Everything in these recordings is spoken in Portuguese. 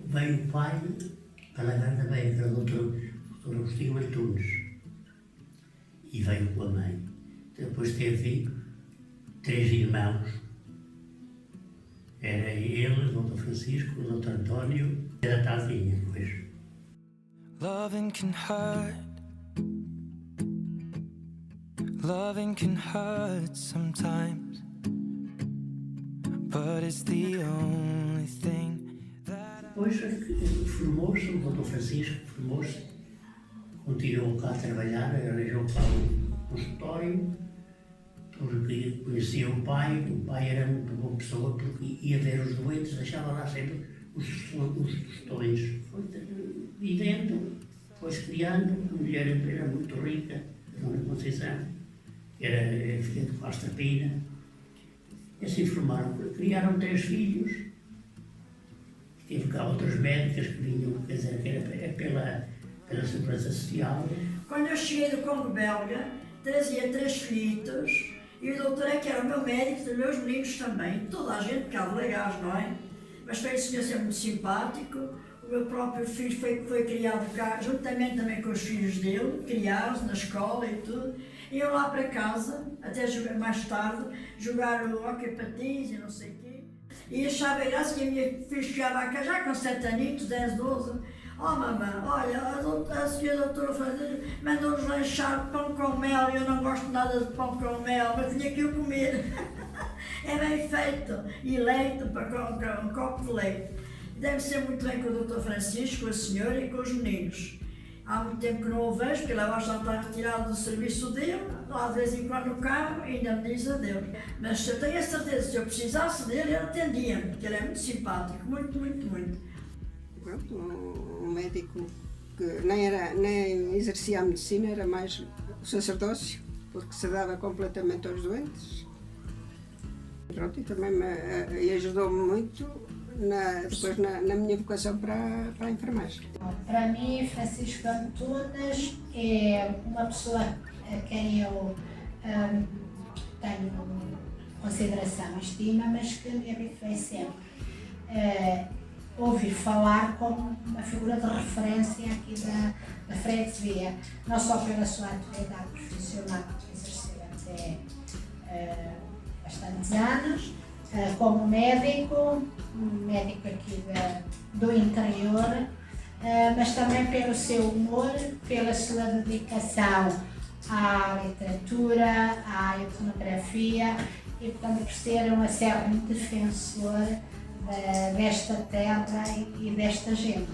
veio o pai para a Garda Beira, que era o Dr. Agostinho Antunes, e veio com a mãe. Depois teve 3 irmãos. Era ele, o Dr. Francisco, o Dr. António e a Tazinha depois. Loving can hurt sometimes, but it's the only thing that Depois formou-se, o Dr. Francisco formou-se, continuou cá a trabalhar, arranjou cá um consultório, porque conhecia o pai era muito boa pessoa, porque ia ver os doentes, deixava lá sempre os tostões. Foi vivendo, foi criando, a mulher era muito rica, a Dona Conceição, era filha de Costa Pina, e assim formaram, criaram 3 filhos, teve cá outras médicas que vinham, quer dizer, que era pela Segurança Social. Quando eu cheguei do Congo Belga, trazia 3 filhos, e o doutor é que era o meu médico, os meus meninos também, toda a gente cá de legais, não é? Mas foi o senhor ser muito simpático, o meu próprio filho foi criado cá, juntamente também com os filhos dele, criados na escola e tudo. Iam lá para casa, até mais tarde, jogar o hóquei patins e não sei o quê. E achava graça que a minha filha chegava a casa já com 7 aninhos, 10, 12. Oh mamãe, olha, a senhora doutora Francisco mandou-nos lanchar pão com mel e eu não gosto nada de pão com mel, mas tinha que eu comer. É bem feito. E leite, um copo de leite. Deve ser muito bem com o doutor Francisco, com a senhora e com os meninos. Há muito tempo que não o vejo, porque ele agora já está retirado do serviço dele, lá de vez em quando no carro, ainda me diz adeus. Mas eu tenho a certeza que se eu precisasse dele, ele atendia-me, porque ele é muito simpático, muito, muito, muito. Pronto, um médico que nem exercia a medicina, era mais o sacerdócio, porque se dava completamente aos doentes. Pronto, e também me ajudou-me muito depois na minha vocação para a enfermagem. Para mim, Francisco Antunes é uma pessoa a quem eu tenho consideração e estima, mas que me habituei sempre ouvir falar como uma figura de referência aqui da freguesia, não só pela sua atividade profissional que exerceu até bastantes anos, como médico aqui do interior, mas também pelo seu humor, pela sua dedicação à literatura, à etnografia e, portanto, por ser um acérrimo defensor desta terra e desta gente.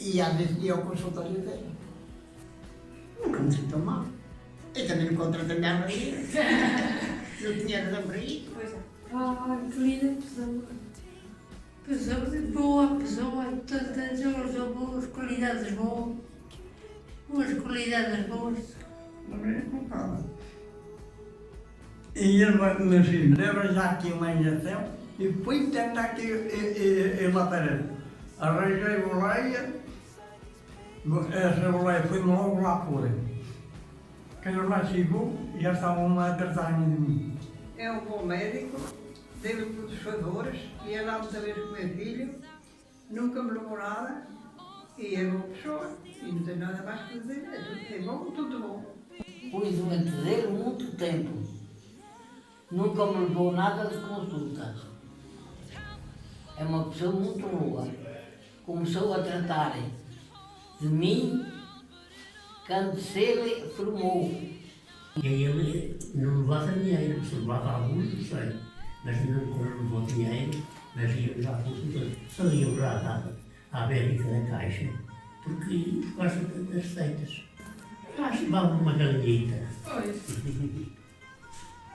E às vezes ia ao consultório dele. Nunca me sentou mal. Eu também não contratei a minha marido. Não tinha razão para isso. Pois é. Querida pessoa, boa pessoa, todas as boas qualidades boas. Boas qualidades boas. Não fala. E ele, meu filho, leva já aqui uma injeção e depois tenta aqui e lá para arranjei boleia, essa boleia foi logo lá fora. Quando lá chegou, já estavam a tratar de mim. É um bom médico, deu-me todos os favores, ia lá muitas vezes com o meu filho, nunca me levou nada, e é boa pessoa, e não tem nada mais que dizer, é bom, tudo bom. Fui doente dele muito tempo, nunca me levou nada de consulta. É uma pessoa muito boa. Começou a tratar de mim quando se ele formou. E ele não levava dinheiro, se levava alguns, não sei, mas não levou dinheiro, mas íamos à consulta, só íamos lá à América da Caixa, porque gosta das receitas. Acho que vale uma galinhita.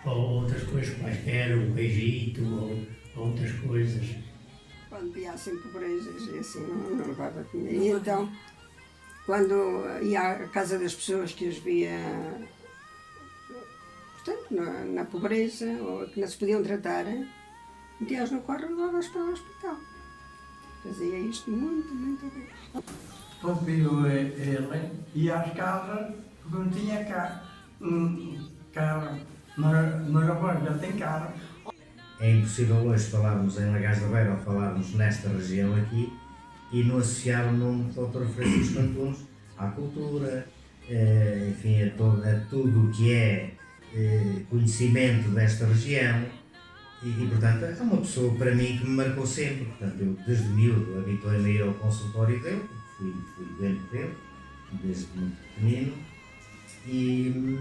Ou outras coisas quaisquer, um beijito, ou outras coisas. Quando via assim pobrezas e assim, não levava comida. E então, quando ia à casa das pessoas que as via, portanto, na pobreza, ou que não se podiam tratar, metia-os no carro e levava-os para o hospital. Fazia isto muito bem. Próprio ele ia às casas, porque não tinha carro, mas agora já tem carro. É impossível hoje falarmos em Lagais da Beira ou falarmos nesta região aqui e não associar o nome do Dr. Francisco Antunes à cultura, enfim, a tudo o que é conhecimento desta região e, portanto, é uma pessoa para mim que me marcou sempre. Portanto, eu desde miúdo habituei-me a ir ao consultório dele, fui doente dele, desde muito pequenino e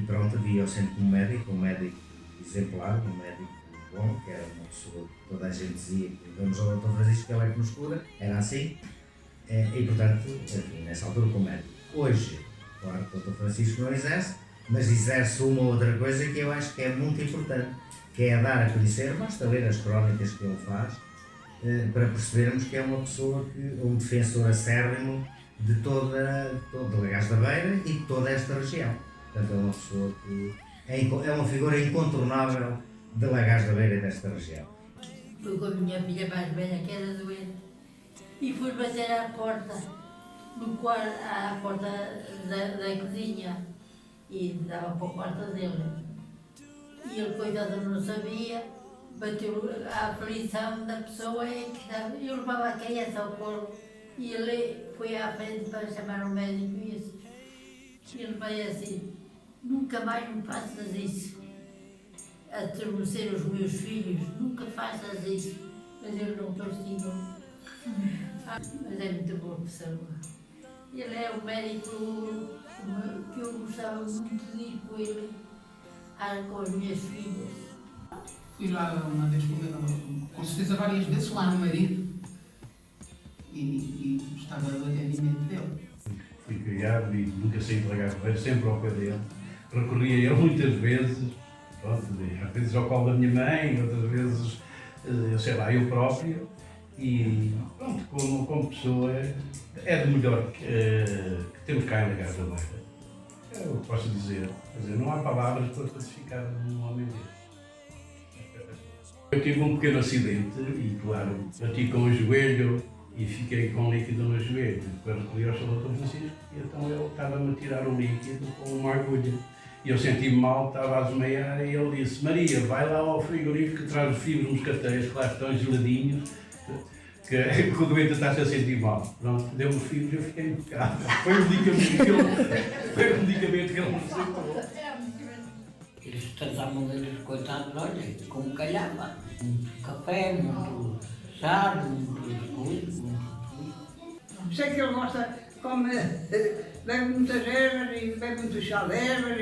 pronto, via-o sempre como médico, um médico exemplar, um médico bom, que era uma pessoa que toda a gente dizia que vamos ao Dr. Francisco, que ele é que nos cura, era assim, e portanto, enfim, nessa altura como médico. Hoje, claro que o Dr. Francisco não exerce, mas exerce uma outra coisa que eu acho que é muito importante, que é dar a conhecer, basta ler as crónicas que ele faz, para percebermos que é uma pessoa, um defensor acérrimo de toda Lagais da Beira e de toda esta região. Portanto, é uma pessoa que é uma figura incontornável de Lagais da Beira e desta região. Fui com a minha filha mais velha, que era doente, e fui bater à porta, à porta da cozinha, e dava para o quarto dele. E ele, coitado, não sabia, bateu a aflição da pessoa e que estava. Eu levava a criança ao colo e ele foi à frente para chamar o médico e ele veio assim: nunca mais me faças isso, a adormecer os meus filhos, nunca faças isso. Mas ele não percebeu. Mas é muito boa pessoa. Ele é o médico que eu gostava muito de ir com ele, com as minhas filhas. Fui lá uma vez com certeza várias vezes lá no marido e gostava do atendimento dele. Fui criado e nunca saí de Lagais da Beira, sempre ao pé dele. Recorria a ele muitas vezes, pronto, às vezes ao colo da minha mãe, outras vezes, eu sei lá, eu próprio. E pronto, como pessoa é do melhor que temos cá em Lagais da Beira. Eu posso dizer, quer dizer, não há palavras para classificar um homem desse. Eu tive um pequeno acidente e, claro, bati com o joelho e fiquei com líquido no joelho. Depois recolhi ao Dr. Francisco e então ele estava-me a tirar o líquido com uma agulha. E eu senti-me mal, estava a desmaiar e ele disse: Maria, vai lá ao frigorífico que traz os fibros moscateiros, que lá estão geladinhos, que o doente está-se a sentir mal. Pronto, deu-me os fibros e eu fiquei impecável. Foi o medicamento que ele me receitou. Eles tratavam eles, coitados, olha, como calhava. Muito café, muito chá, muito coisa, muito. Sei que ele gosta, bebe muitas ervas e bebe muito chá de ervas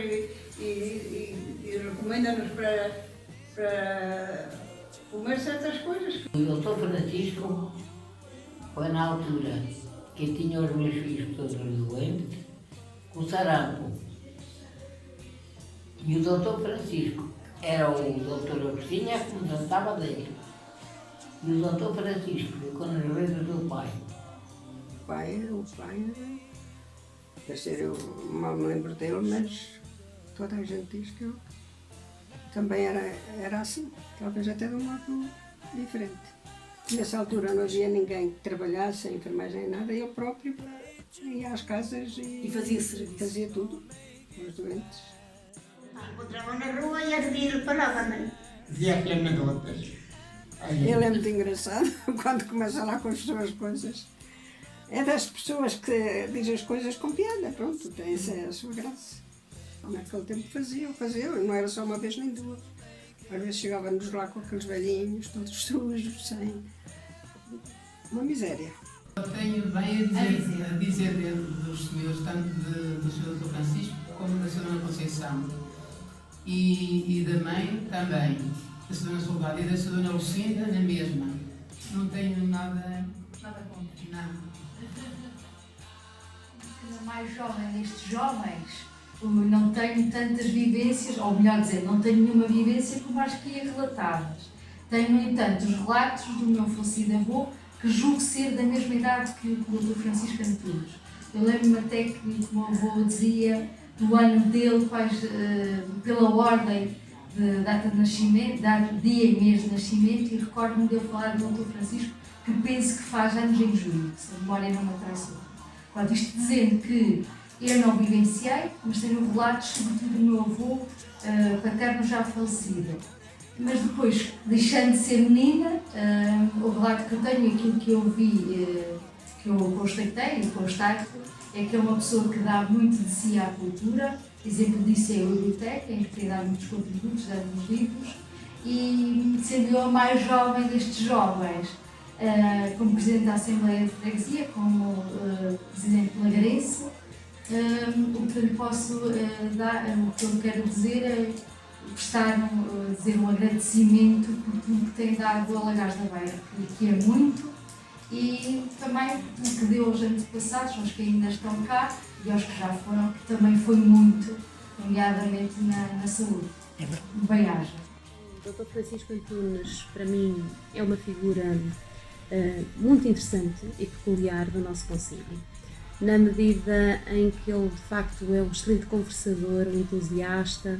e recomenda-nos para comer certas coisas. O Dr. Francisco foi na altura que tinha os meus filhos todos doentes, com sarampo. E o Dr. Francisco era o Dr. Agostinho que me tratava dele. E o Dr. Francisco ficou nas vezes do pai. O pai, quer dizer, eu mal me lembro dele, mas toda a gente diz que eu também era assim, talvez até de um modo diferente. Nessa altura não havia ninguém que trabalhasse, enfermagem nem nada, eu próprio ia às casas e fazia serviço. Fazia tudo, os doentes. Encontravam na rua e era dia ele parava, não é? Dizia que ele não dá. Ele é muito engraçado quando começa lá com as suas coisas. É das pessoas que dizem as coisas com piada, pronto, tem essa a sua graça. Naquele tempo fazia, não era só uma vez nem duas. Às vezes chegávamos lá com aqueles velhinhos, todos sujos, sem... uma miséria. Eu tenho bem a dizer dos senhores, tanto do Sr. Dr. Francisco como da Sra. Dona Conceição. E da mãe também, da Sra. Dona Soldado e da Sra. Dona Lucinda na mesma. Não tenho nada contra, nada. O mais jovem destes jovens, não tenho tantas vivências, ou melhor dizer, não tenho nenhuma vivência como as que ia relatadas. Tenho, no entanto, os relatos do meu falecido avô, que julgo ser da mesma idade que o Dr. Francisco Antunes. Eu lembro-me até que o meu avô dizia do ano dele, pela ordem de data de nascimento, dia e mês de nascimento, e recordo-me de eu falar do Dr. Francisco, que penso que faz anos em junho, se a memória não me traiçoa. Pronto, isto dizendo que eu não vivenciei, mas tenho relatos, sobretudo do meu avô paterno já falecido. Mas depois, deixando de ser menina, o relato que eu tenho, aquilo que eu vi, que eu constatei, é que é uma pessoa que dá muito de si à cultura. Exemplo disso é a biblioteca, em que tem dado muitos contributos, dando livros. E sendo eu a mais jovem destes jovens, como Presidente da Assembleia de Freguesia, como Presidente lagarense, o que eu lhe posso dar, o que eu quero dizer é dizer um agradecimento por tudo que tem dado ao Lagares da Beira, que é muito, e também o que deu aos antepassados, aos que ainda estão cá e aos que já foram, que também foi muito, nomeadamente na saúde. Bem-aja. O Dr. Francisco Antunes, para mim, é uma figura muito interessante e peculiar do nosso concelho, na medida em que ele, de facto, é um excelente conversador, um entusiasta,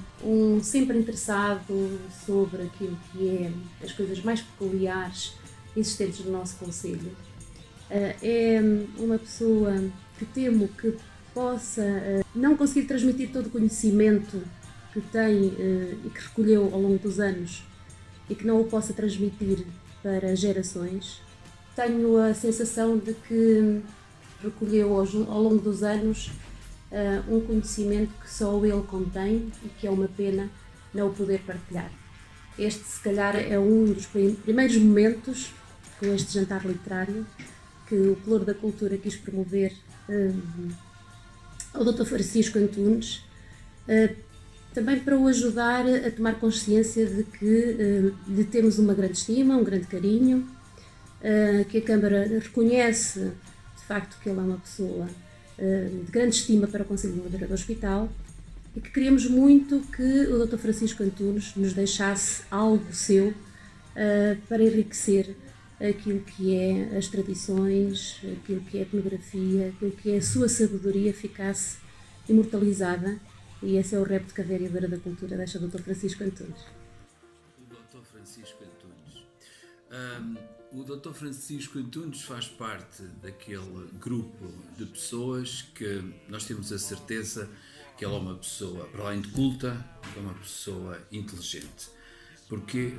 sempre interessado sobre aquilo que é as coisas mais peculiares existentes no nosso concelho. É uma pessoa que temo que possa não conseguir transmitir todo o conhecimento que tem e que recolheu ao longo dos anos e que não o possa transmitir para gerações. Tenho a sensação de que recolheu ao longo dos anos um conhecimento que só ele contém e que é uma pena não o poder partilhar. Este, se calhar, é um dos primeiros momentos, com este jantar literário, que o Pelouro da Cultura quis promover ao Dr. Francisco Antunes, também para o ajudar a tomar consciência de que lhe temos uma grande estima, um grande carinho, que a Câmara reconhece de facto que ele é uma pessoa de grande estima para o Concelho de Madeira do Hospital e que queríamos muito que o Dr. Francisco Antunes nos deixasse algo seu para enriquecer aquilo que é as tradições, aquilo que é a etnografia, aquilo que é a sua sabedoria ficasse imortalizada, e esse é o repto que a Vereadora da Cultura deixa ao Dr. Francisco Antunes. O Dr. Francisco Antunes. O Dr. Francisco Antunes faz parte daquele grupo de pessoas que nós temos a certeza que ele é uma pessoa, para além de culta, é uma pessoa inteligente, porque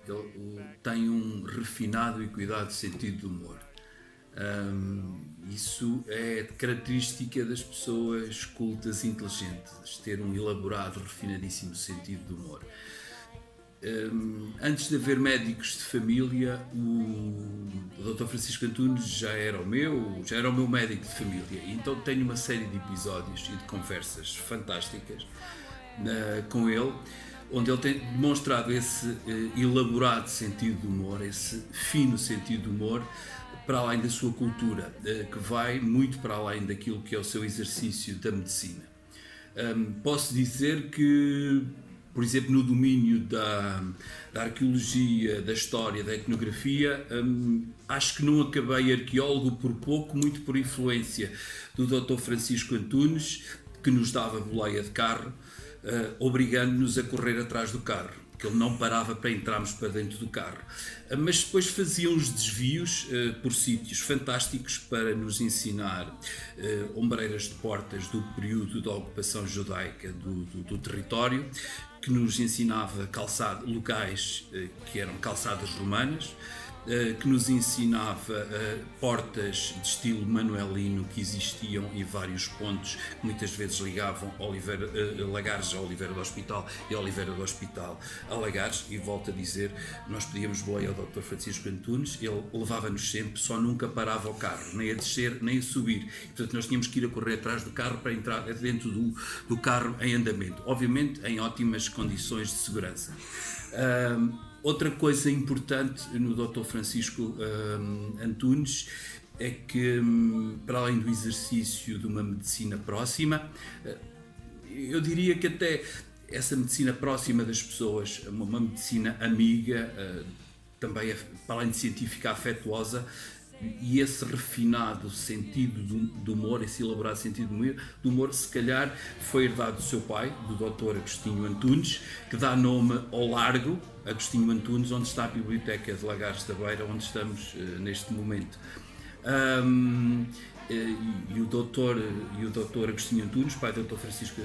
ele tem um refinado e cuidado sentido de humor. Isso é característica das pessoas cultas e inteligentes, ter um elaborado, refinadíssimo sentido de humor. Antes de haver médicos de família, o Dr. Francisco Antunes já era o meu médico de família, então tenho uma série de episódios e de conversas fantásticas com ele, onde ele tem demonstrado esse elaborado sentido de humor, esse fino sentido de humor, para além da sua cultura, que vai muito para além daquilo que é o seu exercício da medicina. Posso dizer que, por exemplo, no domínio da arqueologia, da história, da etnografia, acho que não acabei arqueólogo por pouco, muito por influência do Dr. Francisco Antunes, que nos dava boleia de carro, obrigando-nos a correr atrás do carro, que ele não parava para entrarmos para dentro do carro. Mas depois fazia uns desvios por sítios fantásticos para nos ensinar ombreiras de portas do período da ocupação judaica do território, que nos ensinava locais que eram calçadas romanas, que nos ensinava portas de estilo manuelino que existiam em vários pontos, que muitas vezes ligavam Lagares a Oliveira do Hospital e Oliveira do Hospital a Lagares, e volto a dizer, nós pedíamos boleia ao Dr. Francisco Antunes, ele levava-nos sempre, só nunca parava o carro, nem a descer, nem a subir, e, portanto nós tínhamos que ir a correr atrás do carro para entrar dentro do carro em andamento, obviamente em ótimas condições de segurança. Outra coisa importante no Dr. Francisco Antunes é que, para além do exercício de uma medicina próxima, eu diria que até essa medicina próxima das pessoas, uma medicina amiga, também para além de científica, afetuosa, e esse refinado sentido do humor, esse elaborado sentido do humor, se calhar foi herdado do seu pai, do Dr. Agostinho Antunes, que dá nome ao largo Agostinho Antunes, onde está a Biblioteca de Lagares da Beira, onde estamos neste momento. E o Dr. Agostinho Antunes, pai do Dr. Francisco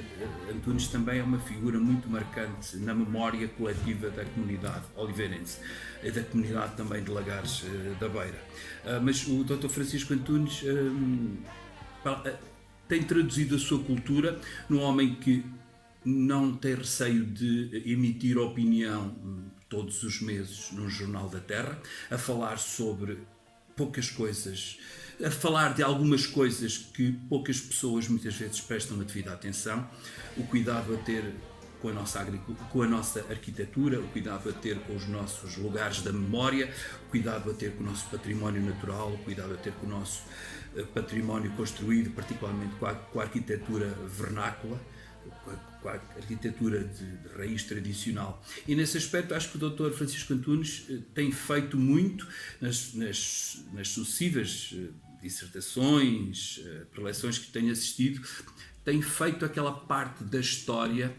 Antunes, também é uma figura muito marcante na memória coletiva da comunidade oliveirense, e da comunidade também de Lagares da Beira. Mas o Dr. Francisco Antunes tem traduzido a sua cultura num homem que não tem receio de emitir opinião todos os meses num Jornal da Terra, a falar sobre poucas coisas, a falar de algumas coisas que poucas pessoas muitas vezes prestam a devida atenção, o cuidado a ter com a nossa com a nossa arquitetura, o cuidado a ter com os nossos lugares da memória, o cuidado a ter com o nosso património natural, o cuidado a ter com o nosso património construído, particularmente com a arquitetura vernácula, com a arquitetura de raiz tradicional. E nesse aspecto acho que o Dr. Francisco Antunes tem feito muito nas sucessivas dissertações, preleções que tenho assistido, tem feito aquela parte da história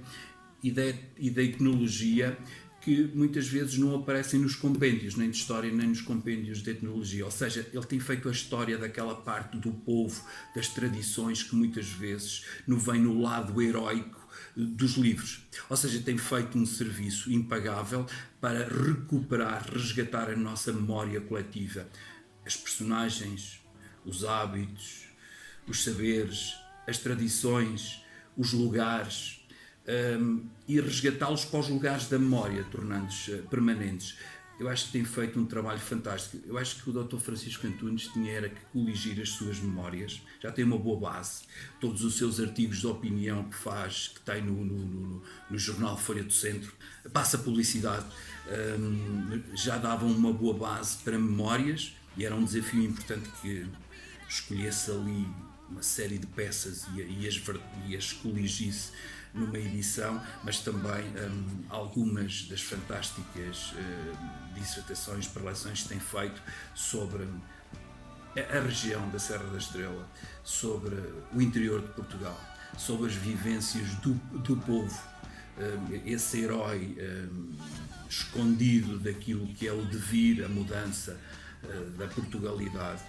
e da etnologia que muitas vezes não aparecem nos compêndios, nem de história, nem nos compêndios de etnologia. Ou seja, ele tem feito a história daquela parte do povo, das tradições que muitas vezes não vem no lado heroico dos livros. Ou seja, tem feito um serviço impagável para recuperar, resgatar a nossa memória coletiva. As personagens, os hábitos, os saberes, as tradições, os lugares, e resgatá-los para os lugares da memória, tornando-os permanentes. Eu acho que tem feito um trabalho fantástico. Eu acho que o Dr. Francisco Antunes tinha que coligir as suas memórias, já tem uma boa base, todos os seus artigos de opinião que faz, que tem no jornal Folha do Centro, passa publicidade, já davam uma boa base para memórias, e era um desafio importante que escolhesse ali uma série de peças e as coligisse numa edição, mas também algumas das fantásticas dissertações, preleções que tem feito sobre a região da Serra da Estrela, sobre o interior de Portugal, sobre as vivências do povo, esse herói escondido daquilo que é o devir, a mudança da Portugalidade,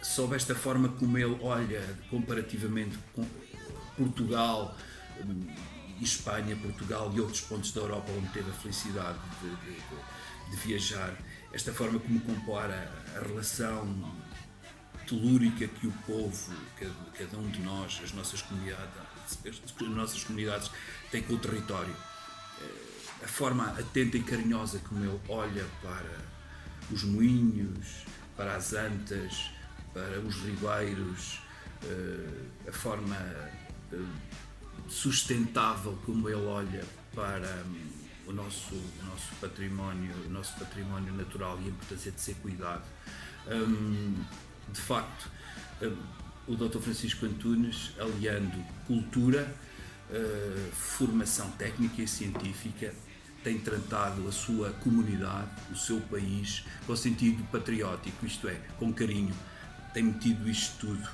sobre esta forma como ele olha comparativamente com Portugal, Espanha, Portugal e outros pontos da Europa onde teve a felicidade de viajar, esta forma como compara a relação telúrica que o povo, cada um de nós, as nossas comunidades têm com o território, a forma atenta e carinhosa como ele olha para os moinhos, para as antas, para os ribeiros, a forma sustentável como ele olha para o nosso património natural e a importância de ser cuidado. De facto, o Dr. Francisco Antunes, aliando cultura, formação técnica e científica, tem tratado a sua comunidade, o seu país, com sentido patriótico, isto é, com carinho. Tem metido isto tudo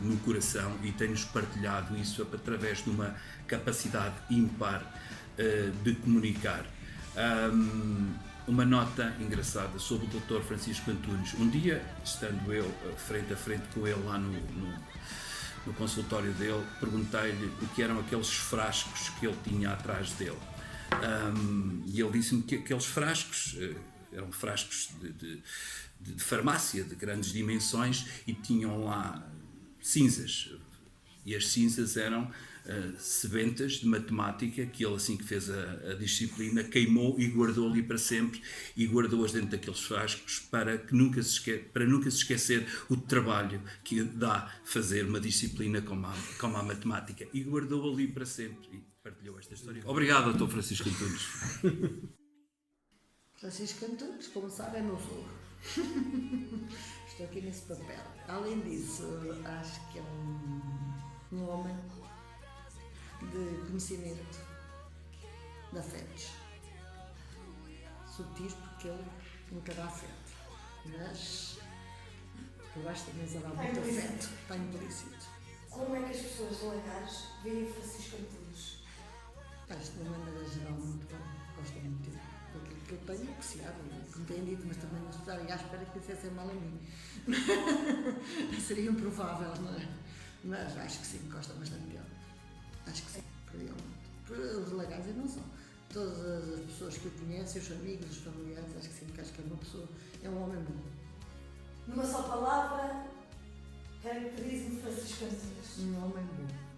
no coração e tem-nos partilhado isso através de uma capacidade ímpar de comunicar. Uma nota engraçada sobre o Dr. Francisco Antunes. Um dia, estando eu frente a frente com ele lá no consultório dele, perguntei-lhe o que eram aqueles frascos que ele tinha atrás dele. E ele disse-me que aqueles frascos eram frascos de farmácia, de grandes dimensões, e tinham lá cinzas, e as cinzas eram sebentas de matemática que ele, assim que fez a disciplina, queimou e guardou ali para sempre, e guardou-as dentro daqueles frascos para nunca se esquecer o trabalho que dá fazer uma disciplina como a matemática, e guardou ali para sempre e partilhou esta história. Obrigado, Dr. Francisco Antunes. Francisco Antunes, como sabe, é meu sogro. Estou aqui nesse papel. Além disso, acho que é um homem de conhecimento de afetos. Sutis, porque ele nunca dá afeto. Mas Eu acho também a dar muito afeto. Está implícito. Como é que as pessoas de Lagares veem Francisco Antunes? Acho de uma maneira geral muito bom. Gosto muito daquilo que eu tenho, que se abre, que me têm dito, mas também não estarem à espera que dissessem mal a mim. Seria improvável, não é? Mas acho que sim, gosto bastante dele. Acho que sim, por ele muito. Os Lagares e não só. Todas as pessoas que o conhecem, os amigos, os familiares, acho que sim, que acho que é uma pessoa, é um homem bom. Numa só palavra, caracteriza-me Francisco Antunes. Um homem bom.